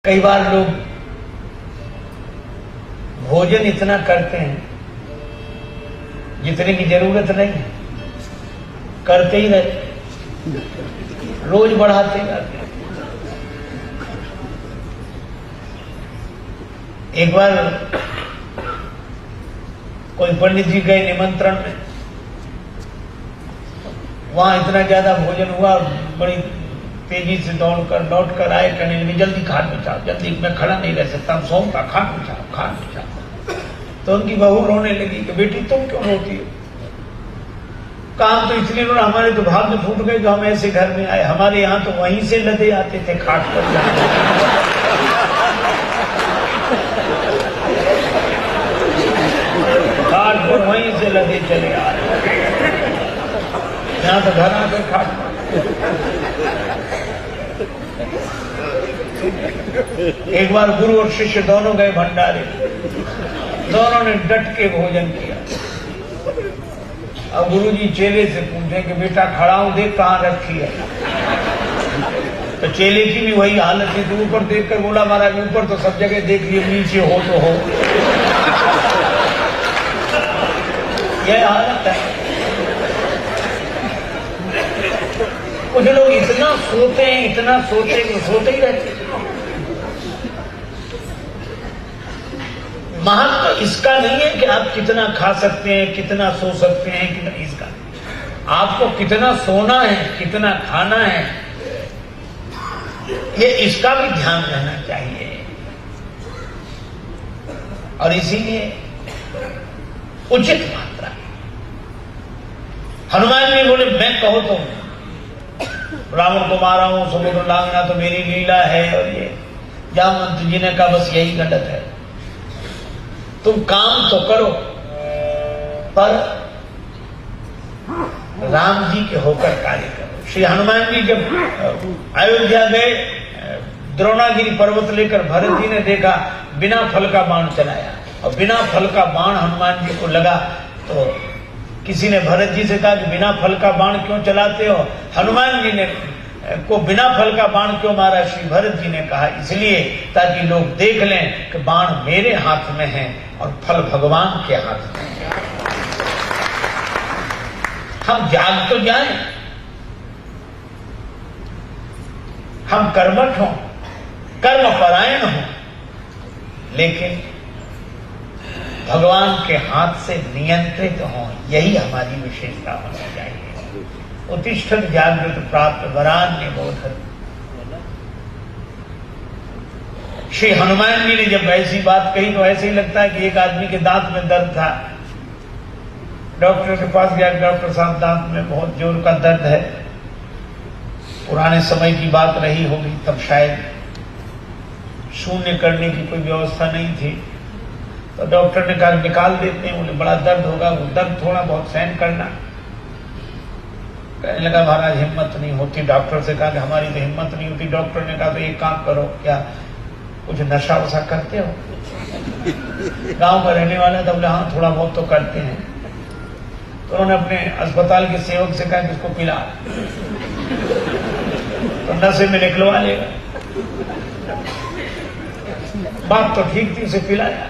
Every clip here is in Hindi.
कई बार लोग भोजन इतना करते हैं जितने की जरूरत नहीं है, करते ही रहते, रोज बढ़ाते जाते हैं। एक बार कोई पंडित जी गए निमंत्रण में, वहां इतना ज्यादा भोजन हुआ, बड़ी तेजी से लौट कर आए, कहने लगे जल्दी खाट बिछाओ, जल्दी, मैं खड़ा नहीं रह सकता, सोऊंगा, खाट बिछाओ, खाट बिछाओ। तो उनकी बहू रोने लगी कि बेटी तुम क्यों रोती हो? काम तो इसलिए रोना, हमारे तो भाग्य फूट गए जो हम ऐसे घर में आए, हमारे यहाँ तो वहीं से लदे आते थे खाट पर जाने। खाट पर वहीं से लदे चले आ रहे, यहाँ तो घर आकर खाट पर। एक बार गुरु और शिष्य दोनों गए भंडारे, दोनों ने डट के भोजन किया। अब गुरुजी चेले से पूछे कि बेटा खड़ा हूं, देख कहां रखी है। तो चेले की भी वही हालत है, तो ऊपर देख कर बोला महाराज ऊपर तो सब जगह देख लिए, नीचे हो तो हो। यह हालत है। कुछ लोग इतना सोते हैं, इतना सोते कि सोते ही रहते। महत्व इसका नहीं है कि आप कितना खा सकते हैं, कितना सो सकते हैं, कितना, इसका आपको कितना सोना है, कितना खाना है, ये इसका भी ध्यान रहना चाहिए। और इसीलिए उचित मात्रा। हनुमान जी बोले मैं कहो तो रावण को मारा हूं, समुद्र लांघना तो मेरी लीला है, और ये जामवंत जी ने कहा बस यही गलत है, तुम काम तो करो पर राम जी के होकर कार्य करो। श्री हनुमान जी जब अयोध्या गए, द्रोणागिरी पर्वत लेकर भरत जी ने देखा बिना फल का बाण चलाया, और बिना फल का बाण हनुमान जी को लगा। तो किसी ने भरत जी से कहा कि बिना फल का बाण क्यों चलाते हो? हनुमान जी ने को बिना फल का बाण क्यों मारा? श्री भरत जी ने कहा इसलिए ताकि लोग देख लें कि बाण मेरे हाथ में है और फल भगवान के हाथ में है। हम जाग तो जाएं, हम कर्मठ हों, कर्मपरायण हों, लेकिन भगवान के हाथ से नियंत्रित हों, यही हमारी विशेषता होनी चाहिए। उत्तिष्ठत् जागृत प्राप्त वरान्य बोधन। श्री हनुमान जी ने जब ऐसी बात कही तो ऐसे ही लगता है कि एक आदमी के दांत में दर्द था, डॉक्टर के पास गया, डॉक्टर साहब दांत में बहुत जोर का दर्द है। पुराने समय की बात रही होगी, तब शायद शून्य करने की कोई व्यवस्था नहीं थी। तो डॉक्टर ने कहा निकाल देते हैं। बोले बड़ा दर्द होगा, वो दर्द थोड़ा बहुत सहन करना। कहने लगा महाराज हिम्मत नहीं होती। डॉक्टर से कहा कि हमारी तो हिम्मत नहीं होती। डॉक्टर ने कहा तो एक काम करो, क्या कुछ नशा वशा करते हो? गांव का रहने वाला था। बोले हाँ थोड़ा बहुत तो करते हैं। तो उन्होंने अपने अस्पताल के सेवक से कहा कि इसको पिला, तो नशे में निकलवा लेगा। बात तो ठीक थी, उसे पिलाया।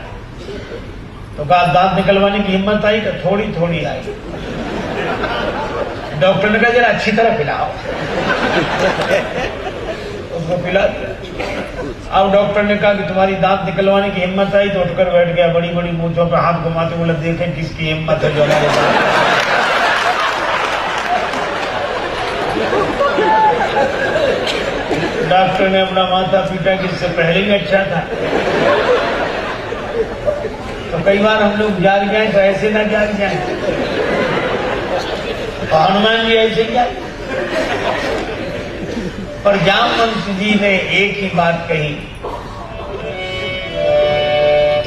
तो कहा दांत निकलवाने की हिम्मत आई? तो थोड़ी थोड़ी आई। डॉक्टर ने कहा जरा अच्छी तरह पिलाओ। उसको पिला दिया। अब डॉक्टर ने कहा कि तुम्हारी दांत निकलवाने की हिम्मत आई? तो उठकर बैठ गया, बड़ी बड़ी मूंछों पर हाथ घुमाते बोले देखें किसकी हिम्मत है जो हमारे साथ। डॉक्टर ने अपना माथा पीटा कि इससे पहले ही अच्छा था। तो कई बार हम लोग जाग जाएं तो ऐसे ना जाग जाएं। तो हनुमान जी ऐसे ही आए। पर जामवंत जी ने एक ही बात कही,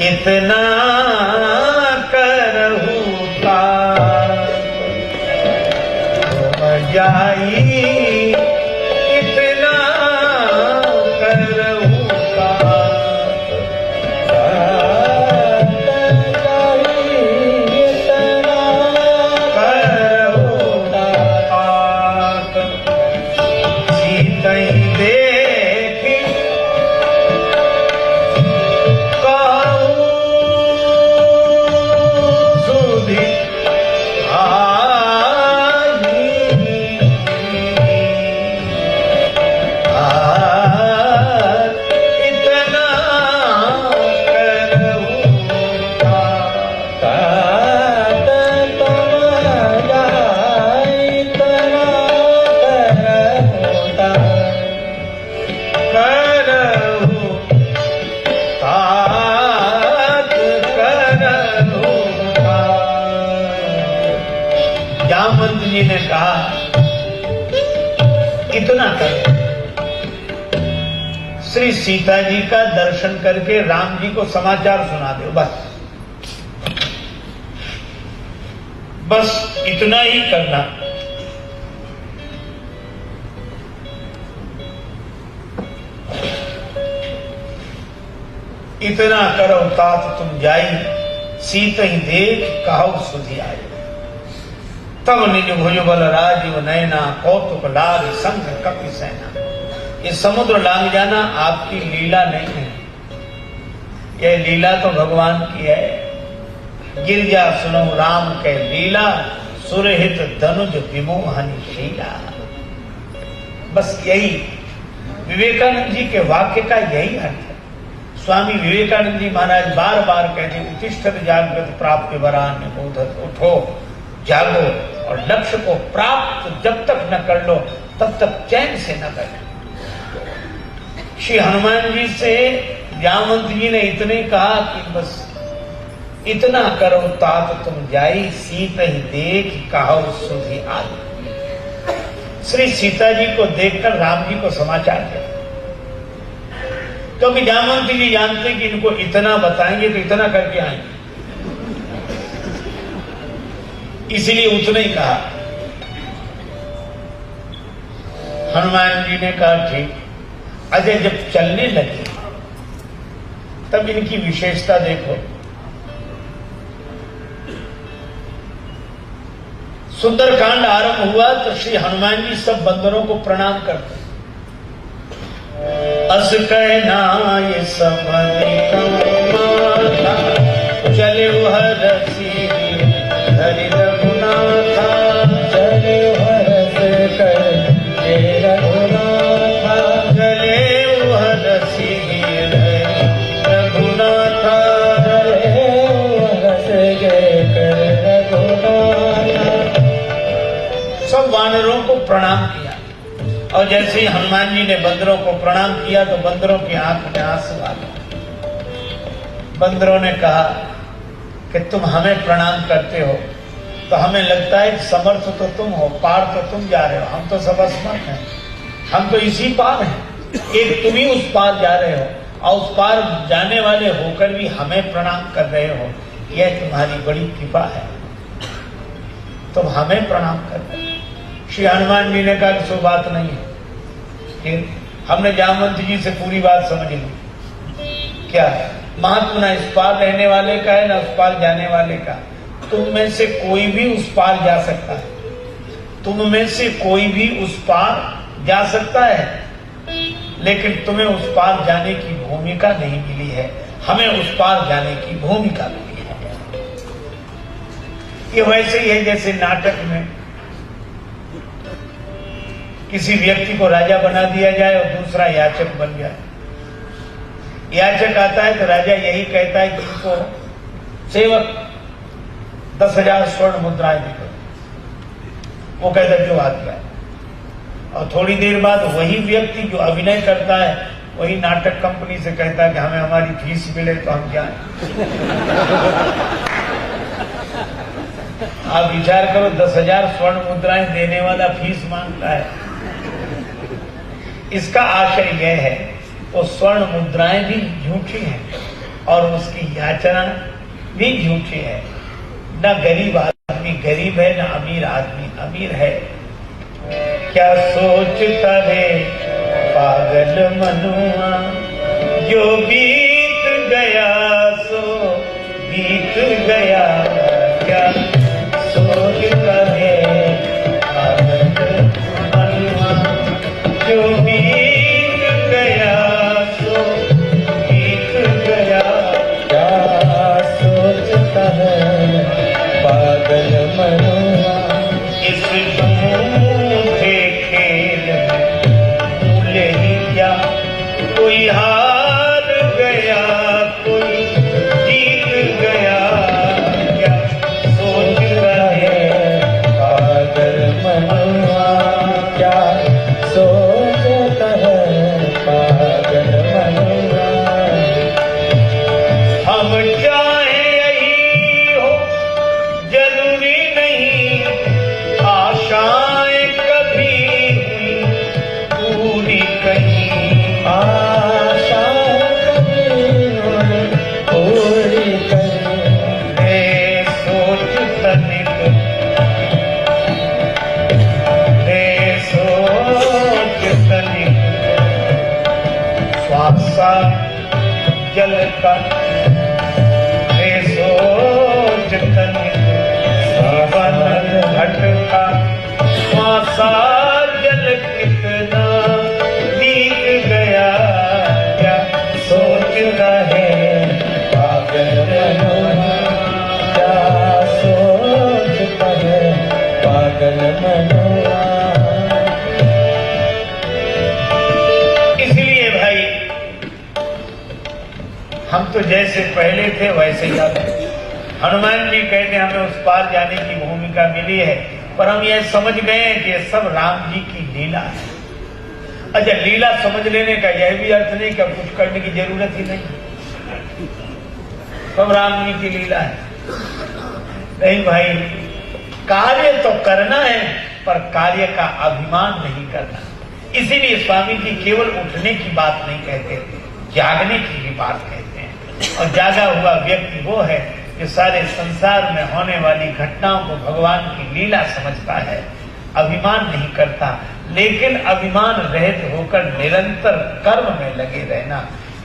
इतना करहु तात जाई, इतना करहु इतना करो, श्री सीता जी का दर्शन करके राम जी को समाचार सुना दो, बस इतना ही करना। इतना करो तात तुम जाई, सीत ही देख कहो सुधि आई। तब निज भुज बल राजीव नैना, कौतुक लाग संग कपि सेना। ये समुद्र लांग जाना आपकी लीला नहीं है, यह लीला तो भगवान की है। गिरजा सुनो राम के लीला, सुरहित धनुज विमोहनी शीला। बस यही विवेकानंद जी के वाक्य का यही अर्थ है। स्वामी विवेकानंद जी महाराज बार बार कहते, उत्तिष्ठत जागृत प्राप्त वरान्य बोधत। उठो, जागो और लक्ष्य को प्राप्त जब तक न कर लो तब तक चैन से न बैठो। श्री हनुमान जी से जामवंत जी ने इतने कहा कि बस इतना करो तात तुम जाई, सीत ही देख कहो सुधि आई। श्री सीता जी को देखकर राम जी को समाचार दिया, क्योंकि जामवंत जी जानते कि इनको इतना बताएंगे तो इतना करके आएंगे, इसलिए उतना ही कहा। हनुमान जी ने कहा ठीक। अजय जब चलने लगे तब इनकी विशेषता देखो। सुंदरकांड आरंभ हुआ तो श्री हनुमान जी सब बंदरों को प्रणाम करते। अस कहना ये सब चले हरसी हरि रघुनाथा, चले हरस कर रघुनाथा, चले हरसी रघुनाथा, चले हरस कर रघुनाथा। सब वानरों को प्रणाम किया और जैसे ही हनुमान जी ने बंदरों को प्रणाम किया तो बंदरों की आंख में आंसू आ गए। बंदरों ने कहा कि तुम हमें प्रणाम करते हो तो हमें लगता है समर्थ तो तुम हो, पार तो तुम जा रहे हो, हम तो सब असमर्थ हैं, हम तो इसी पार हैं। एक तुम ही उस पार जा रहे हो और उस पार जाने वाले होकर भी हमें प्रणाम कर रहे हो, यह तुम्हारी बड़ी कृपा है, तुम हमें प्रणाम कर रहे हो। श्री हनुमान जी ने कहा कि सो बात नहीं है। फिर हमने जामवंत जी से पूरी बात समझ ली। क्या है महत्व, ना इस पार रहने वाले का है ना उस पार जाने वाले का। तुम में से कोई भी उस पार जा सकता है, तुम में से कोई भी उस पार जा सकता है, लेकिन तुम्हें उस पार जाने की भूमिका नहीं मिली है, हमें उस पार जाने की भूमिका मिली है। ये वैसे ही है जैसे नाटक में किसी व्यक्ति को राजा बना दिया जाए और दूसरा याचक बन जाए। याचक आता है तो राजा यही कहता है कि इसको सेवक 10,000 स्वर्ण मुद्राएं दे। वो कहता है जो आज्ञा है। और थोड़ी देर बाद वही व्यक्ति जो अभिनय करता है वही नाटक कंपनी से कहता है कि हमें हमारी फीस मिले तो हम जाएं। आप विचार करो, 10,000 स्वर्ण मुद्राएं देने वाला फीस मांगता है। इसका आशय यह है वो स्वर्ण मुद्राएं भी झूठी हैं और उसकी याचना भी झूठी है। न गरीब आदमी गरीब है, न अमीर आदमी अमीर है। क्या सोचता है पागल मनुआ, जो बीत गया सो बीत गया। क्या सोचता है पागल मनुआ, जो बीत गया सो बीत गया। क्या सोचता है पागल मनुआ, इस झूठे खेल में भूले ही क्या। कोई हार गया कोई जीत गया, जल का रे सोच तनिक सावन घट का मासा जल कितना बीत गया क्या सोच रहे पागल मनोरा क्या सोचता है पागल मनोरा। इसलिए भाई हम तो जैसे पहले थे वैसे ही आते। हनुमान जी कहते हैं हमें उस पार जाने की भूमिका मिली है, पर हम यह समझ गए हैं कि सब राम जी की लीला है। अच्छा, लीला समझ लेने का यह भी अर्थ नहीं कि अब कुछ करने की जरूरत ही नहीं, सब राम जी की लीला है। नहीं भाई, कार्य तो करना है पर कार्य का अभिमान नहीं करना। इसीलिए स्वामी जी केवल उठने की बात नहीं कहते, जागने की भी बात कहते हैं। और जागा हुआ व्यक्ति वो है जो सारे संसार में होने वाली घटनाओं को भगवान की लीला समझता है, अभिमान नहीं करता। लेकिन अभिमान रहित होकर निरंतर कर्म में लगे रहना,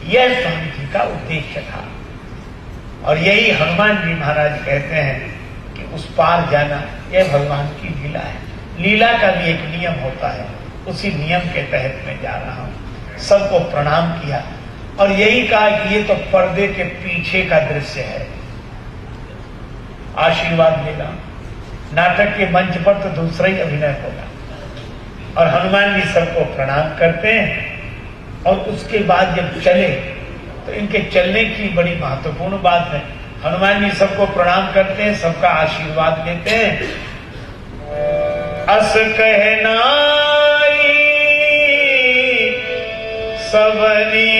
यह स्वामी जी का उद्देश्य था। और यही हनुमान जी महाराज कहते हैं कि उस पार जाना यह भगवान की लीला है। लीला का भी एक नियम होता है, उसी नियम के तहत मैं जा रहा हूं। सबको प्रणाम किया और यही कहा कि ये तो पर्दे के पीछे का दृश्य है, आशीर्वाद लेगा। नाटक के मंच पर तो दूसरा ही अभिनय होगा। और हनुमान जी सबको प्रणाम करते हैं और उसके बाद जब चले तो इनके चलने की बड़ी महत्वपूर्ण बात है। हनुमान जी सबको प्रणाम करते हैं, सबका आशीर्वाद लेते हैं। अस कहनाई सबनी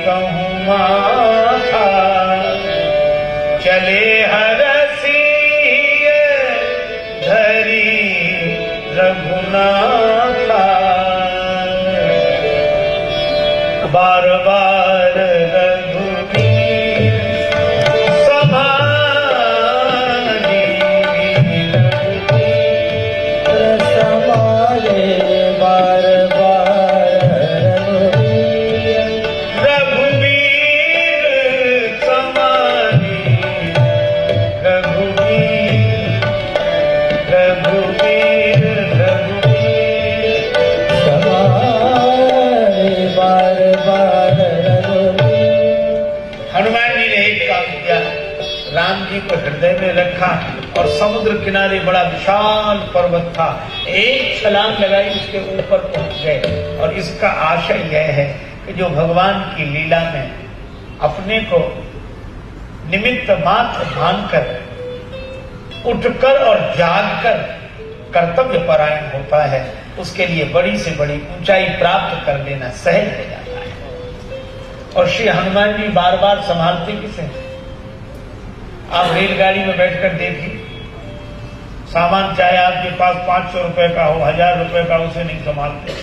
कहूँ माथा, चले हरसिए धरी रघुनाथा, बार बार रघुबीर समाधि समाले, बार बार रघुबीर समाधि रघुबीर रघुबीर रघुबीर समाले, बार बार रघुबीर। हनुमान जी ने एक काम किया, राम जी को हृदय में रखा और समुद्र किनारे बड़ा विशाल पर्वत था, एक छलांग लगाई, उसके ऊपर पहुंच गए। और इसका आशय यह है कि जो भगवान की लीला में अपने को निमित्त मात्र मानकर उठकर और जागकर कर्तव्य परायण होता है, उसके लिए बड़ी से बड़ी ऊंचाई प्राप्त कर लेना सहज हो जाता है। और श्री हनुमान जी बार बार संभालते किसे? आप रेलगाड़ी में बैठकर देखिए, सामान चाहे आपके पास 500 रुपए का हो, 1000 रुपए का, उसे नहीं संभालते,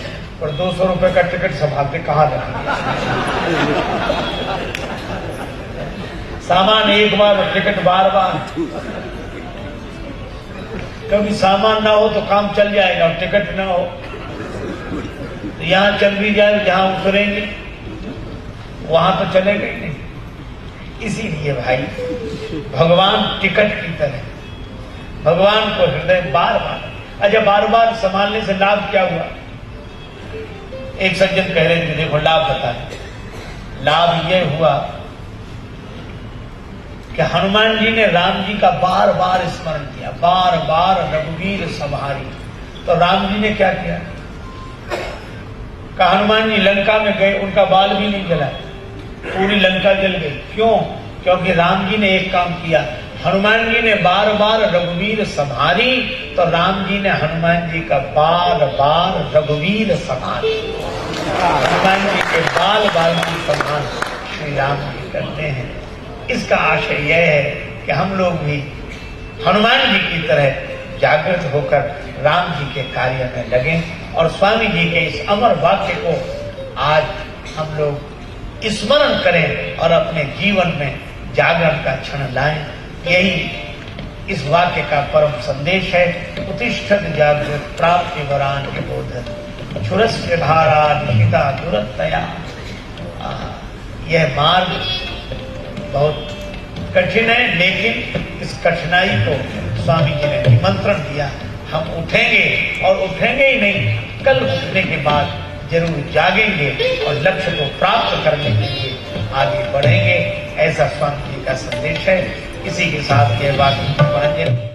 पर 200 रुपए का टिकट संभालते कहाँ रखेंगे? सामान एक बार और टिकट बार बार। क्योंकि सामान ना हो तो काम चल जाएगा और टिकट ना हो तो यहां चल भी जाए, जहां उतरेंगे वहां तो चलेगा ही नहीं। इसीलिए भाई भगवान टिकट की तरह भगवान को हृदय बार बार, अच्छा बार बार संभालने से लाभ क्या हुआ? एक सज्जन कह रहे थे, देखो लाभ बताए। लाभ यह हुआ कि हनुमान जी ने राम जी का बार बार स्मरण किया, बार बार रघुवीर संहारी। तो राम जी ने क्या किया? कहा हनुमान जी लंका में गए, उनका बाल भी नहीं जला, पूरी लंका जल गई। क्यों? क्योंकि राम जी ने एक काम किया, हनुमान जी ने बार बार रघुवीर संहारी, तो राम जी ने हनुमान जी का बार बार रघुवीर संहारी। हनुमान जी के बाल बाल की संभाल श्री राम जी करते हैं। इसका आशय यह है कि हम लोग भी हनुमान जी की तरह जागृत होकर राम जी के कार्य में लगें और स्वामी जी के इस अमर वाक्य को आज हम लोग स्मरण करें और अपने जीवन में जागरण का क्षण लाएं। यही इस वाक्य का परम संदेश है। उत्तिष्ठत जागृत प्राप्ति वरान के बोधन छुरस्य धारा निहिता दुरतया। यह मार्ग बहुत कठिन है, लेकिन इस कठिनाई को स्वामी जी ने निमंत्रण दिया। हम उठेंगे और उठेंगे ही नहीं, कल उठने के बाद जरूर जागेंगे और लक्ष्य को प्राप्त करने के लिए आगे बढ़ेंगे। ऐसा स्वामी जी का संदेश है। इसी के साथ यह बात